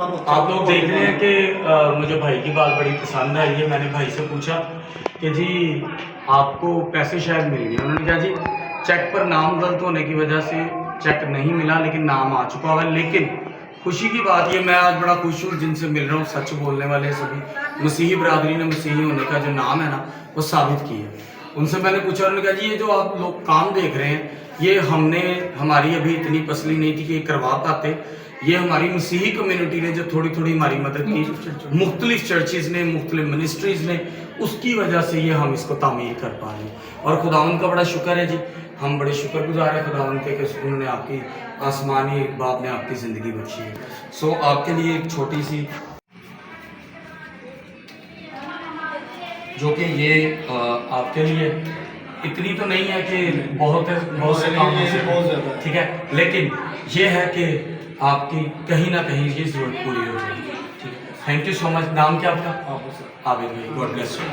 आप लोग देख रहे हैं कि मुझे भाई की बात बड़ी पसंद आई है। मैंने भाई से पूछा कि जी आपको पैसे शायद मिल गए। उन्होंने कहा जी चेक पर नाम गलत होने की वजह से चेक नहीं मिला, लेकिन नाम आ चुका है। लेकिन खुशी की बात ये, मैं आज बड़ा खुश हूँ जिनसे मिल रहा हूँ। सच बोलने वाले सभी मसीही बरादरी ने मसीही होने का जो नाम है ना, वो साबित किया। उनसे मैंने पूछा, उन्होंने कहा जी ये जो आप लोग काम देख रहे हैं, ये हमारी अभी इतनी पसली नहीं थी कि करवा पाते। ये हमारी मसीही कम्युनिटी ने जो थोड़ी थोड़ी हमारी मदद की, मुख्तलिफ चर्चेज़ ने, मुख्तलिफ मिनिस्ट्रीज़ ने, उसकी वजह से ये हम इसको तामीर कर पा रहे हैं। और खुदावंद का बड़ा शुक्र है जी, हम बड़े शुक्रगुजार हैं खुदावंद के कि उन्होंने आपकी आसमानी बाप ने आपकी ज़िंदगी बख्शी है। सो आपके लिए एक छोटी सी, जो कि ये आपके लिए इतनी तो नहीं है कि बहुत से काम हो सके, ठीक है, लेकिन ये है कि आपकी कहीं ना कहीं ये ज़रूरत पूरी हो जाएगी। ठीक है, थैंक यू सो मच। नाम क्या आपका? आबिद भाई, गॉड ब्लेस यू।